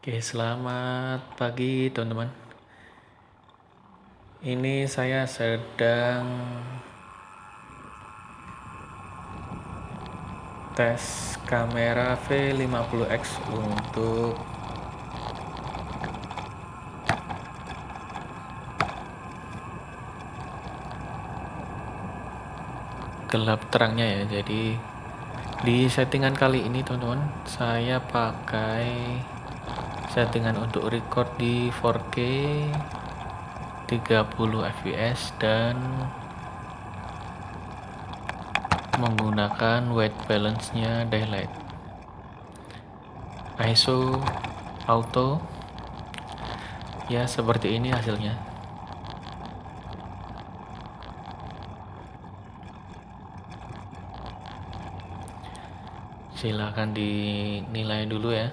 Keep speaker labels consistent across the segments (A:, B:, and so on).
A: Oke, selamat pagi teman-teman. Ini saya sedang tes kamera V50X untuk gelap terangnya ya. Jadi di settingan kali ini teman-teman, saya pakai settingan untuk record di 4K 30 fps dan menggunakan white balance-nya daylight. ISO auto. Ya, seperti ini hasilnya. Silahkan dinilai dulu ya.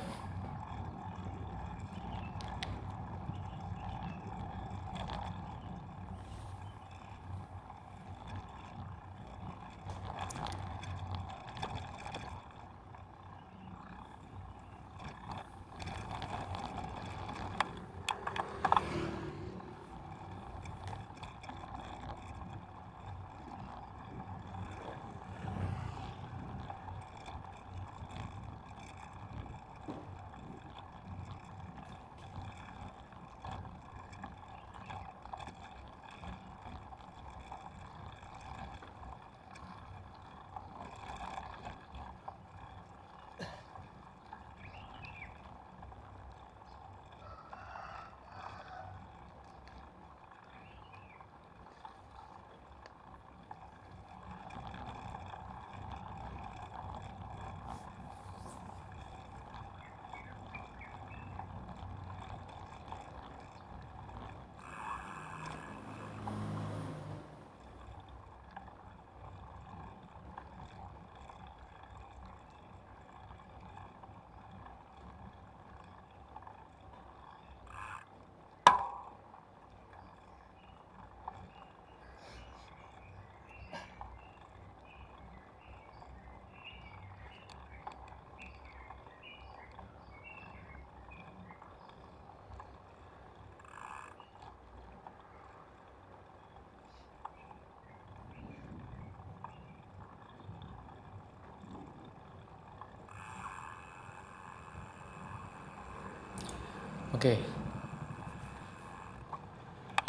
A: Oke,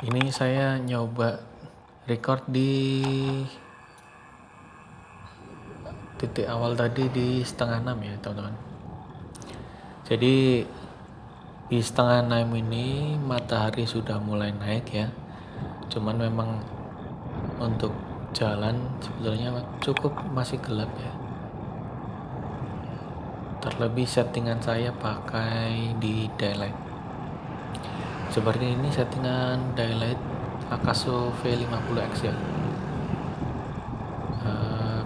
A: ini saya nyoba record di titik awal tadi di 5:30 ya teman-teman. Jadi di 5:30 ini matahari sudah mulai naik ya. Cuman memang untuk jalan sebetulnya cukup masih gelap ya. Terlebih settingan saya pakai di daylight. Seperti ini settingan daylight Akaso V50X ya.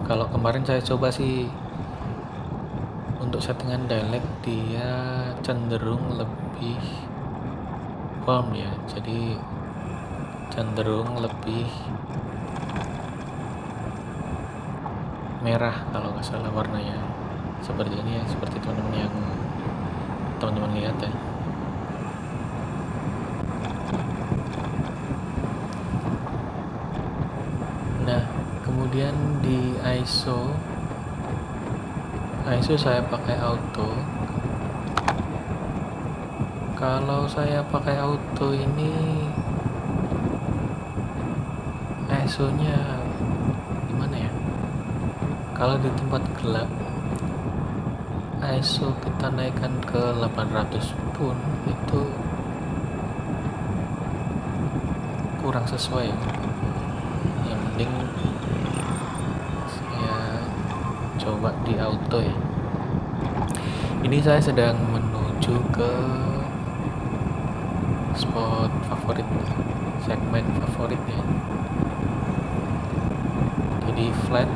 A: Kalau kemarin saya coba sih untuk settingan daylight dia cenderung lebih warm ya, jadi cenderung lebih merah kalau nggak salah warnanya. Seperti ini ya, seperti teman-teman yang teman-teman lihat ya. Nah, kemudian di ISO saya pakai auto. Kalau saya pakai auto ini ISO nya gimana ya, kalau di tempat gelap ISO kita naikkan ke 800 pun itu kurang sesuai. Yang penting saya coba di auto ya. Ini saya sedang menuju ke spot favorit, segmen favorit ya. Jadi flat,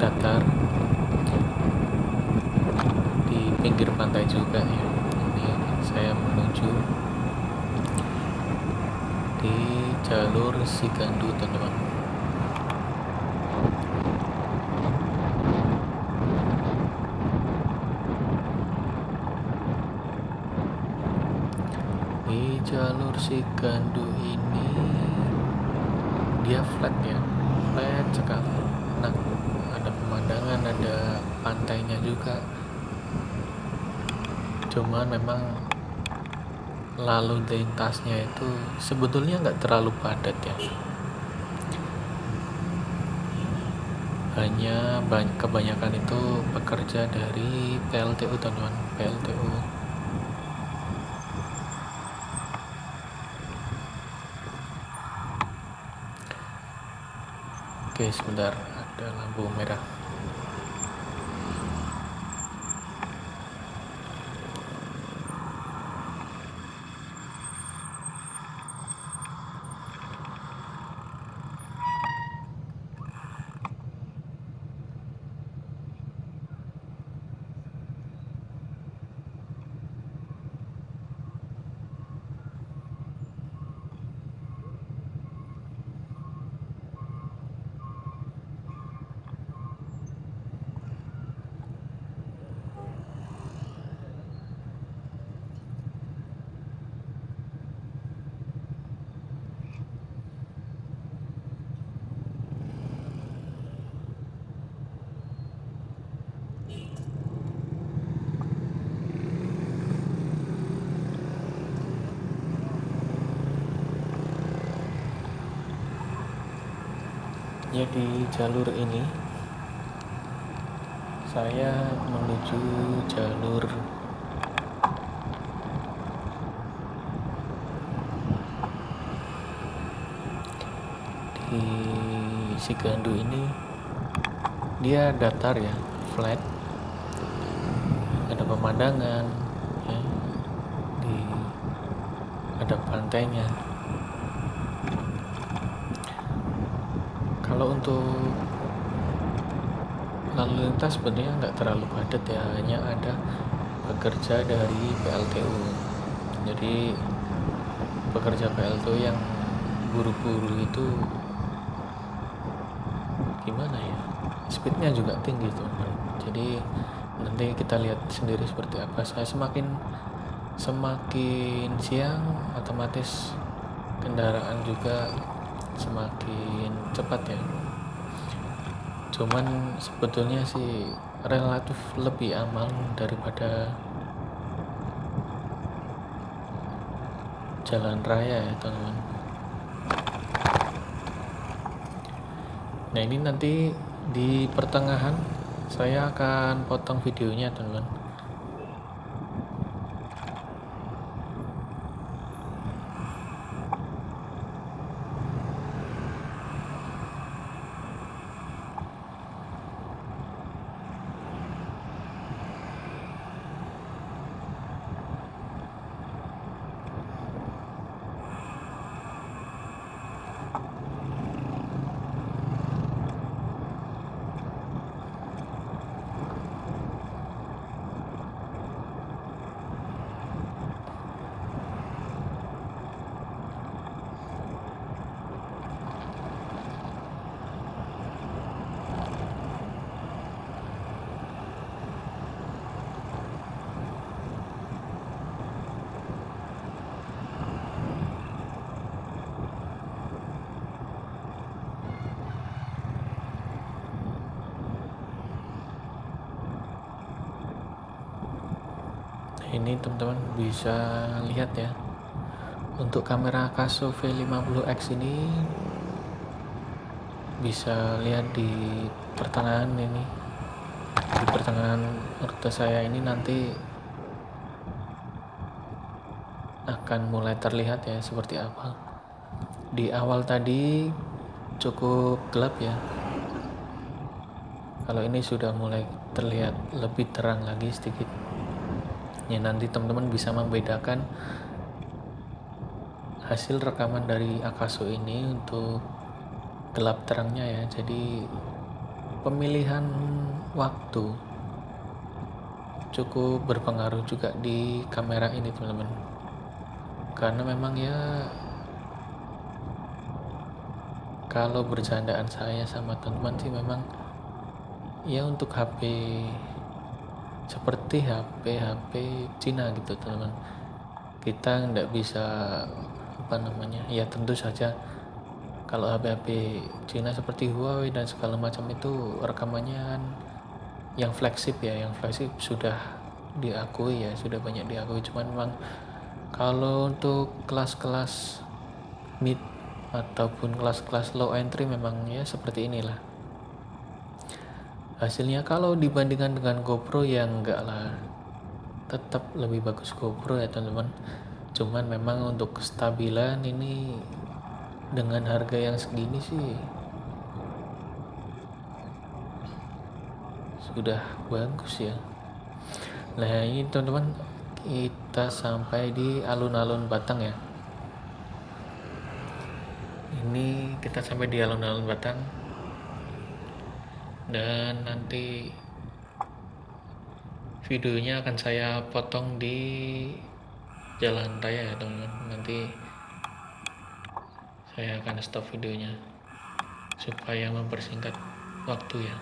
A: datar, di pinggir pantai juga ya. Ini saya menuju di jalur Sigandu teman-teman. Di jalur Sigandu ini dia flat ya, flat sekali. Nah, ada pemandangan, ada pantainya juga. Cuman memang lalu lintasnya itu sebetulnya nggak terlalu padat ya. Hanya kebanyakan itu pekerja dari PLTU teman-teman, PLTU. Oke, sebentar, ada lampu merah. Ya, di jalur ini saya menuju jalur di Sigandu ini. Dia datar ya, flat, ada pemandangan ya, ada pantainya. Kalau untuk lalu lintas sebenarnya nggak terlalu padat ya, hanya ada pekerja dari PLTU. Jadi pekerja PLTU yang buru-buru itu gimana ya, speednya juga tinggi tuh. Jadi nanti kita lihat sendiri seperti apa. Saya semakin siang otomatis kendaraan juga semakin cepat ya. Cuman sebetulnya sih relatif lebih aman daripada jalan raya ya teman-teman. Nah, ini nanti di pertengahan saya akan potong videonya teman-teman. Ini teman-teman bisa lihat ya, untuk kamera Akaso V50X ini bisa lihat di pertengahan ini, di pertengahan rute saya ini nanti akan mulai terlihat ya seperti apa. Di awal tadi cukup gelap ya, kalau ini sudah mulai terlihat lebih terang lagi sedikit ya. Nanti teman-teman bisa membedakan hasil rekaman dari Akaso ini untuk gelap terangnya ya. Jadi pemilihan waktu cukup berpengaruh juga di kamera ini teman-teman, karena memang ya kalau bercandaan saya sama teman-teman sih memang ya untuk HP seperti HP Cina gitu teman-teman, kita nggak bisa ya tentu saja kalau HP-HP Cina seperti Huawei dan segala macam itu rekamannya kan yang flagship sudah diakui ya, sudah banyak diakui. Cuman memang kalau untuk kelas-kelas mid ataupun kelas-kelas low entry memang ya seperti inilah hasilnya. Kalau dibandingkan dengan GoPro ya enggak lah, tetap lebih bagus GoPro ya teman-teman. Cuman memang untuk kestabilan ini dengan harga yang segini sih sudah bagus ya. Nah ini teman-teman, kita sampai di alun-alun Batang ya. Ini kita sampai di alun-alun Batang, dan nanti videonya akan saya potong di jalan raya ya teman-teman. Nanti saya akan stop videonya supaya mempersingkat waktu ya.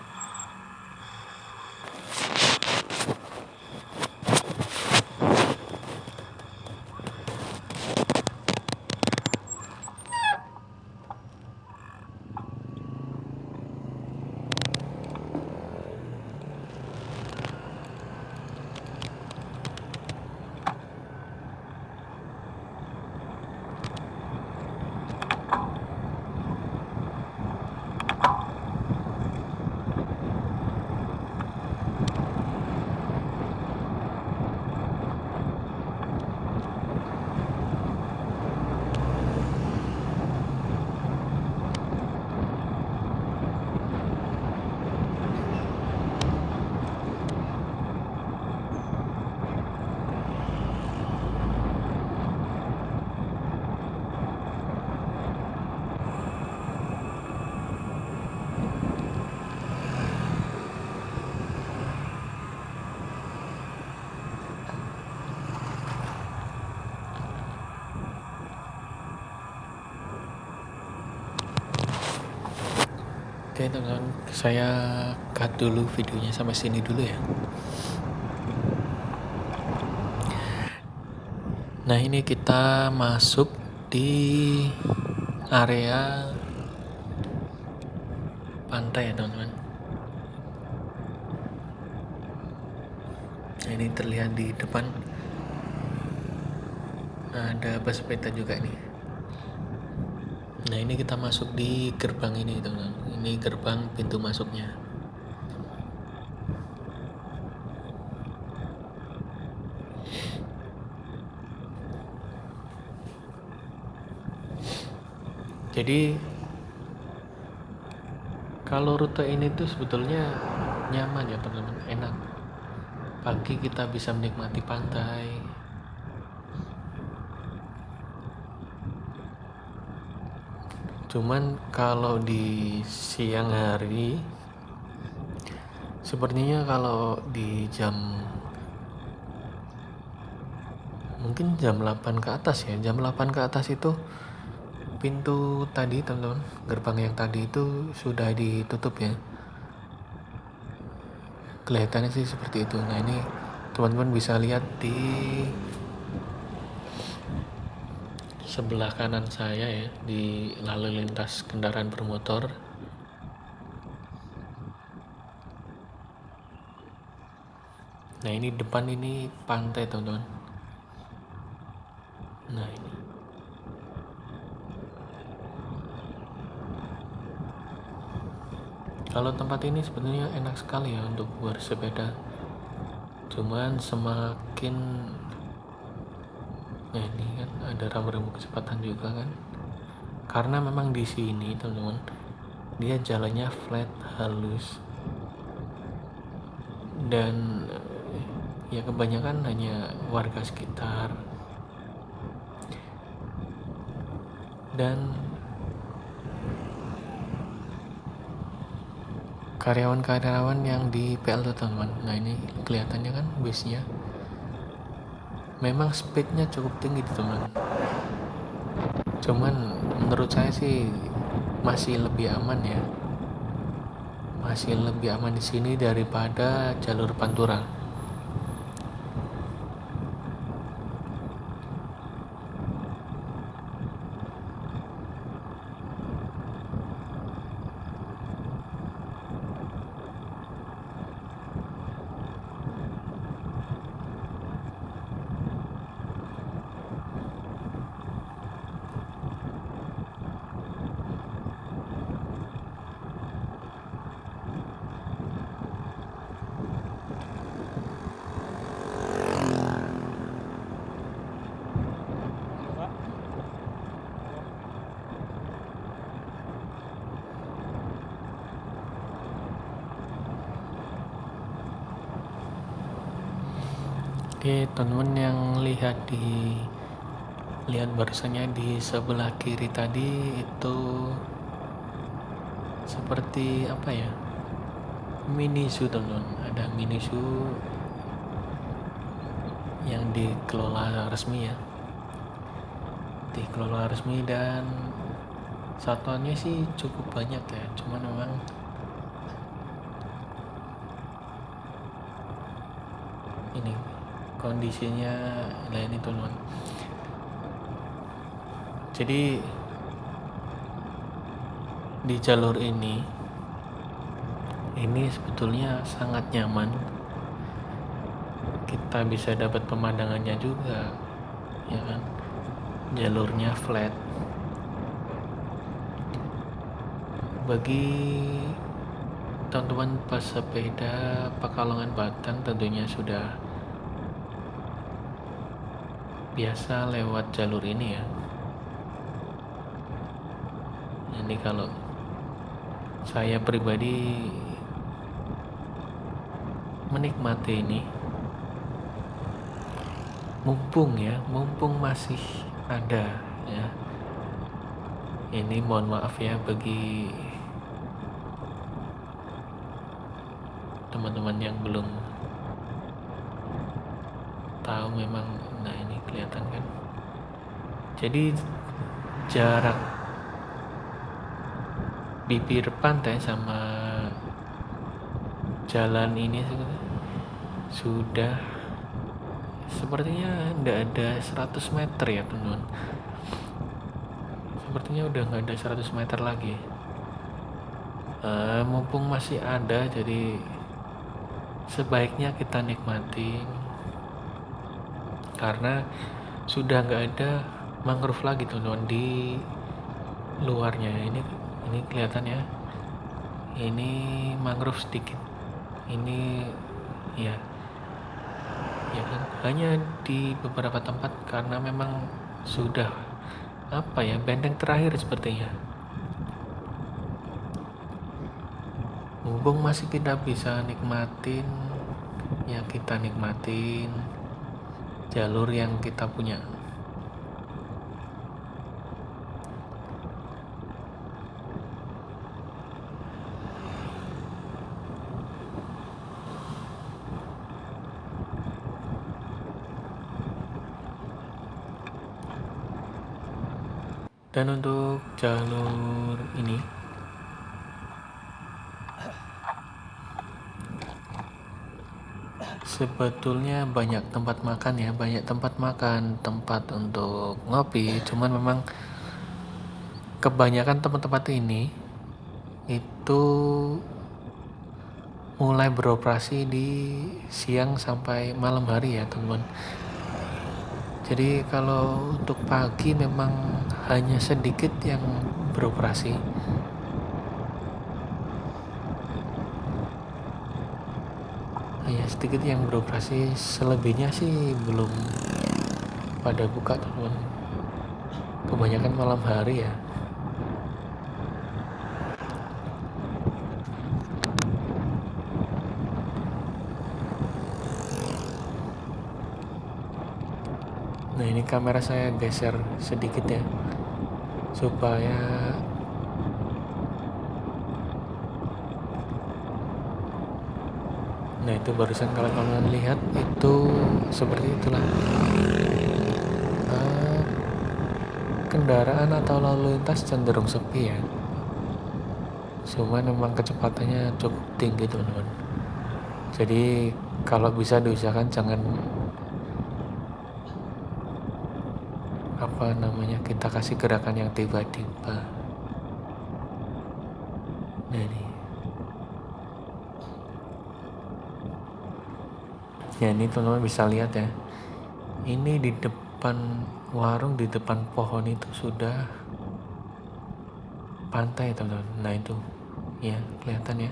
A: Oke teman-teman, saya cut dulu videonya sampai sini dulu ya. Nah ini kita masuk di area pantai ya teman-teman. Nah, ini terlihat di depan ada pesepeda juga nih. Nah ini kita masuk di gerbang ini teman-teman. Ini gerbang pintu masuknya. Jadi kalau rute ini tuh sebetulnya nyaman ya teman-teman, enak. Pagi kita bisa menikmati pantai. Cuman kalau di siang hari sepertinya kalau di mungkin jam 8 ke atas ya, jam 8 ke atas itu pintu tadi teman-teman, gerbang yang tadi itu sudah ditutup ya. Kelihatannya sih seperti itu. Nah ini teman-teman bisa lihat di sebelah kanan saya ya, di lalu lintas kendaraan bermotor. Nah ini depan ini pantai teman-teman. Nah ini kalau tempat ini sebenarnya enak sekali ya untuk bersepeda. Cuman semakin ini kan ada rambu-rambu kecepatan juga kan. Karena memang di sini teman-teman dia jalannya flat, halus. Dan ya kebanyakan hanya warga sekitar. Dan karyawan-karyawan yang di PLT teman-teman. Nah ini kelihatannya kan busnya memang speednya cukup tinggi teman-teman. Cuman menurut saya sih masih lebih aman ya, masih lebih aman di sini daripada jalur Pantura. Oke, teman-teman yang lihat barusannya di sebelah kiri tadi itu seperti apa ya, mini zoo teman-teman. Ada mini zoo yang dikelola resmi ya, dan satuannya sih cukup banyak ya, cuman memang ini kondisinya lain itu teman. Jadi di jalur ini sebetulnya sangat nyaman, kita bisa dapat pemandangannya juga ya kan, jalurnya flat. Bagi teman-teman pesepeda Pekalongan Batang tentunya sudah biasa lewat jalur ini ya. Jadi kalau saya pribadi menikmati ini, mumpung masih ada ya. Ini mohon maaf ya bagi teman-teman yang belum tahu, memang nah ini kelihatan kan. Jadi jarak bibir pantai sama jalan ini sudah sepertinya tidak ada 100 meter ya teman-teman. Sepertinya udah nggak ada 100 meter lagi. Mumpung masih ada, jadi sebaiknya kita nikmatin karena sudah nggak ada mangrove lagi teman-teman di luarnya. Ini kelihatan ya, ini mangrove sedikit ini ya kan, hanya di beberapa tempat karena memang sudah benteng terakhir sepertinya. Mumpung masih kita bisa nikmatin ya, kita nikmatin jalur yang kita punya. Dan untuk jalur ini sebetulnya banyak tempat makan ya, tempat untuk ngopi. Cuman memang kebanyakan tempat-tempat ini itu mulai beroperasi di siang sampai malam hari ya teman-teman. Jadi kalau untuk pagi memang hanya sedikit yang beroperasi. Selebihnya sih belum pada buka teman-teman. Kebanyakan malam hari ya. Nah ini kamera saya geser sedikit ya, supaya nah itu barusan kalau kalian lihat itu seperti itulah. Kendaraan atau lalu lintas cenderung sepi ya, cuman memang kecepatannya cukup tinggi teman-teman. Jadi kalau bisa diusahakan jangan kita kasih gerakan yang tiba-tiba. Nah ini ya, ini teman-teman bisa lihat ya, ini di depan warung, di depan pohon itu sudah pantai teman-teman. Nah itu ya kelihatan ya,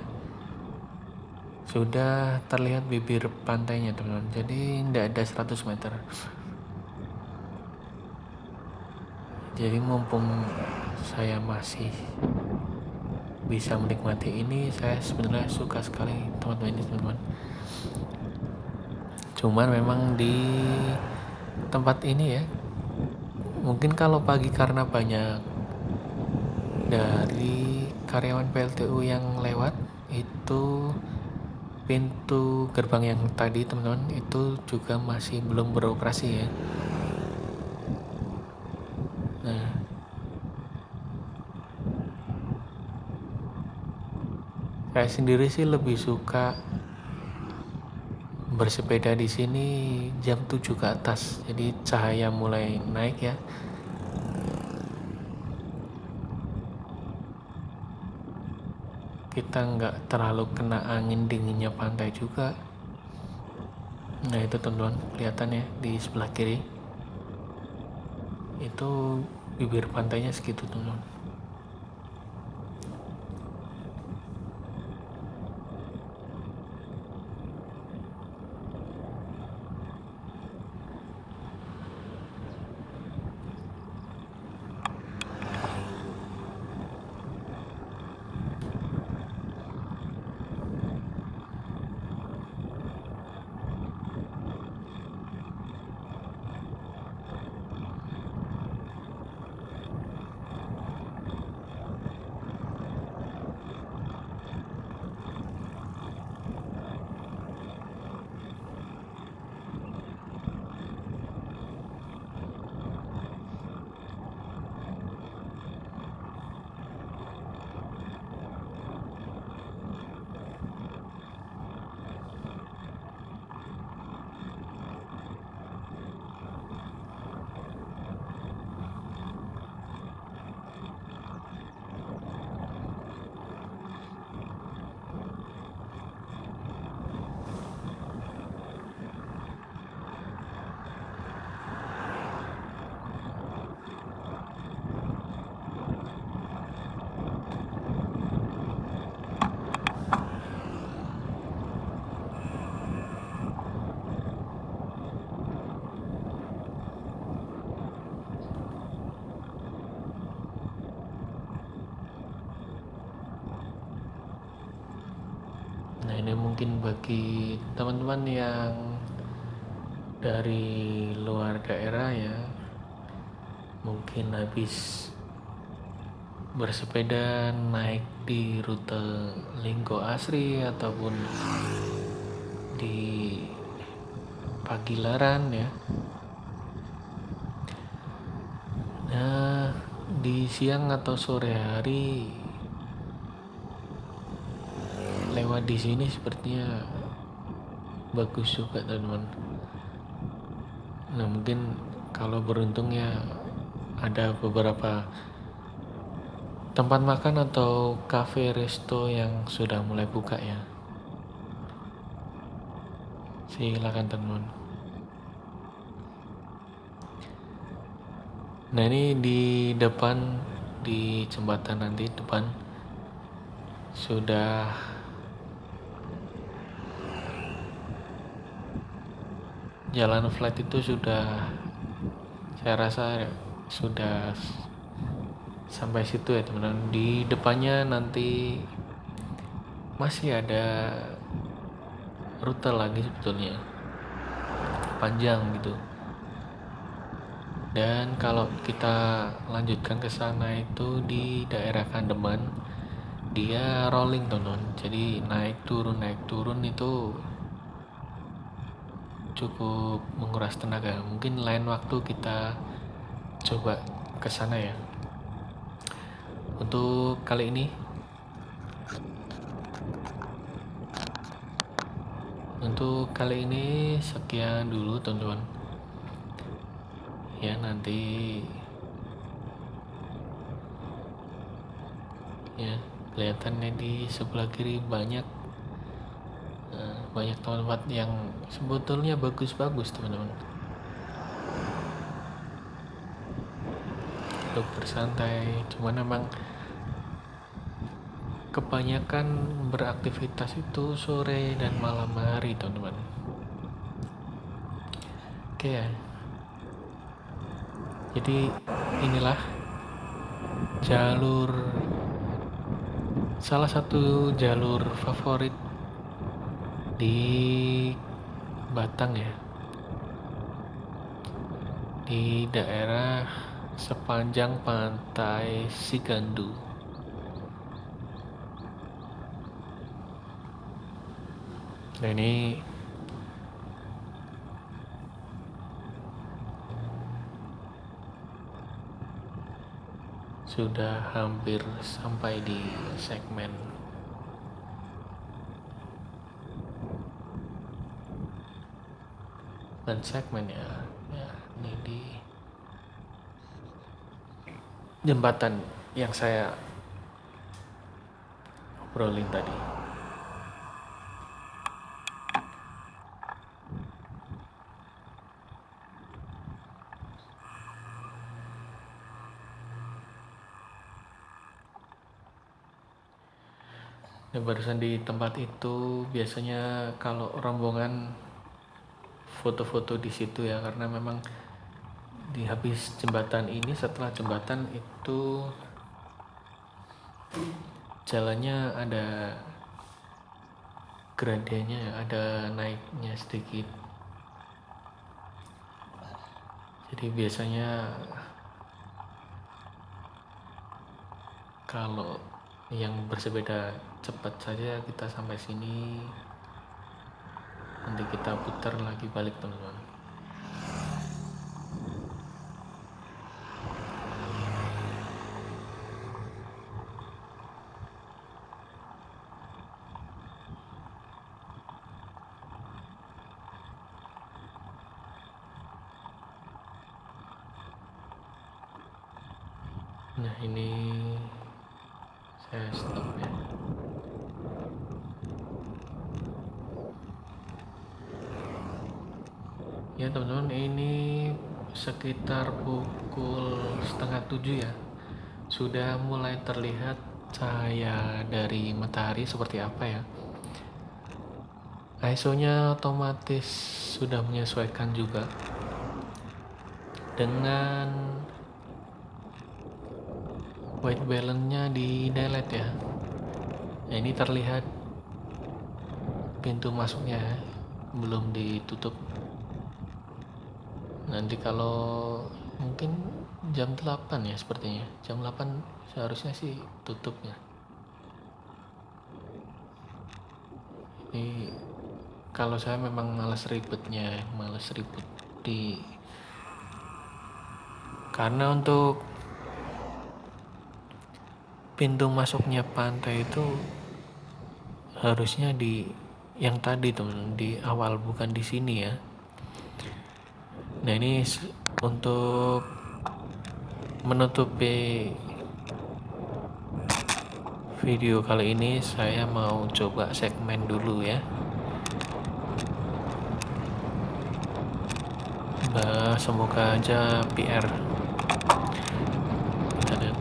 A: sudah terlihat bibir pantainya teman-teman. Jadi tidak ada 100 meter. Jadi mumpung saya masih bisa menikmati ini, saya sebenarnya suka sekali teman-teman ini teman-teman. Cuman memang di tempat ini ya, mungkin kalau pagi karena banyak dari karyawan PLTU yang lewat, itu pintu gerbang yang tadi teman-teman itu juga masih belum beroperasi ya. Nah, saya sendiri sih lebih suka bersepeda di sini jam 7 ke atas, jadi cahaya mulai naik ya. Kita nggak terlalu kena angin dinginnya pantai juga. Nah itu teman-teman, kelihatan ya di sebelah kiri itu bibir pantainya segitu teman-teman. Nah ini mungkin bagi teman-teman yang dari luar daerah ya, mungkin habis bersepeda naik di rute Linggo Asri ataupun di Pagilaran ya. Nah di siang atau sore hari lewat di sini sepertinya bagus juga teman-teman. Nah mungkin kalau beruntung ya ada beberapa tempat makan atau cafe resto yang sudah mulai buka ya. Silakan teman-teman. Nah ini di depan, di jembatan nanti depan sudah jalan flat itu sudah, saya rasa sudah sampai situ ya teman-teman. Di depannya nanti masih ada rute lagi sebetulnya, panjang gitu. Dan kalau kita lanjutkan ke sana itu di daerah Kandeman, dia rolling teman-teman. Jadi naik turun itu cukup menguras tenaga. Mungkin lain waktu kita coba ke sana ya. Untuk kali ini sekian dulu teman-teman. Ya nanti ya kelihatannya di sebelah kiri banyak tempat yang sebetulnya bagus-bagus teman-teman untuk bersantai. Cuman memang kebanyakan beraktivitas itu sore dan malam hari teman-teman. Oke ya, jadi inilah salah satu jalur favorit di Batang ya, di daerah sepanjang pantai Sigandu. Nah ini sudah hampir sampai di segmen ya, ini di jembatan yang saya obrolin tadi. Dan barusan di tempat itu biasanya kalau rombongan foto-foto di situ ya, karena memang di habis jembatan ini, setelah jembatan itu jalannya ada gradiennya ya, ada naiknya sedikit. Jadi biasanya kalau yang bersepeda cepat saja kita sampai sini, nanti kita putar lagi balik teman-teman. Nah ini saya stop ya. Ya teman-teman, ini sekitar pukul 6:30 ya. Sudah mulai terlihat cahaya dari matahari seperti apa ya. ISO-nya otomatis sudah menyesuaikan juga dengan white balance-nya di delete ya. Nah, ini terlihat pintu masuknya ya, belum ditutup. Nanti kalau mungkin jam 8 ya sepertinya. Jam 8 seharusnya sih tutupnya. Ini kalau saya memang males ribut karena untuk pintu masuknya pantai itu harusnya di yang tadi teman, di awal, bukan di sini ya. Nah ini untuk menutupi video kali ini, saya mau coba segmen dulu ya. Nah, semoga aja PR. Kita lihat.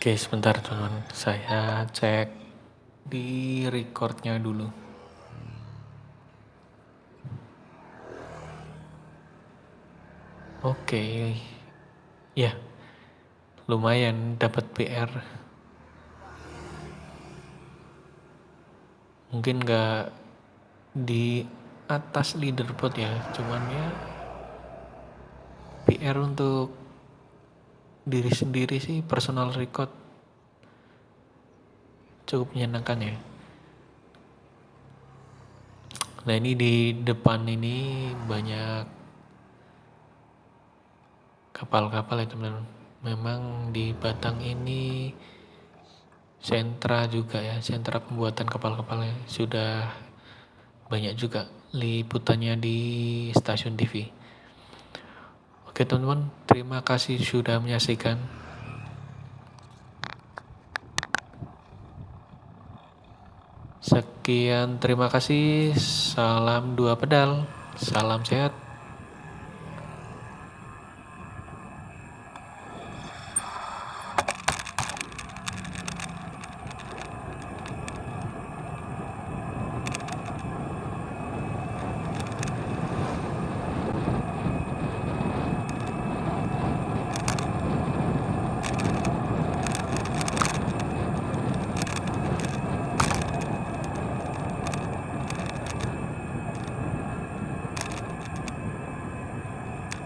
A: Oke, sebentar teman, saya cek di recordnya dulu. Oke, Ya, lumayan dapat PR. Mungkin nggak di atas leaderboard ya, cuman ya PR untuk diri sendiri sih, personal record cukup menyenangkan ya. Nah ini di depan ini banyak kapal-kapal ya teman-teman. Memang di Batang ini sentra juga ya, sentra pembuatan kapal-kapalnya sudah banyak juga liputannya di stasiun TV. Oke teman-teman, terima kasih sudah menyaksikan. Sekian, terima kasih. Salam dua pedal, salam sehat.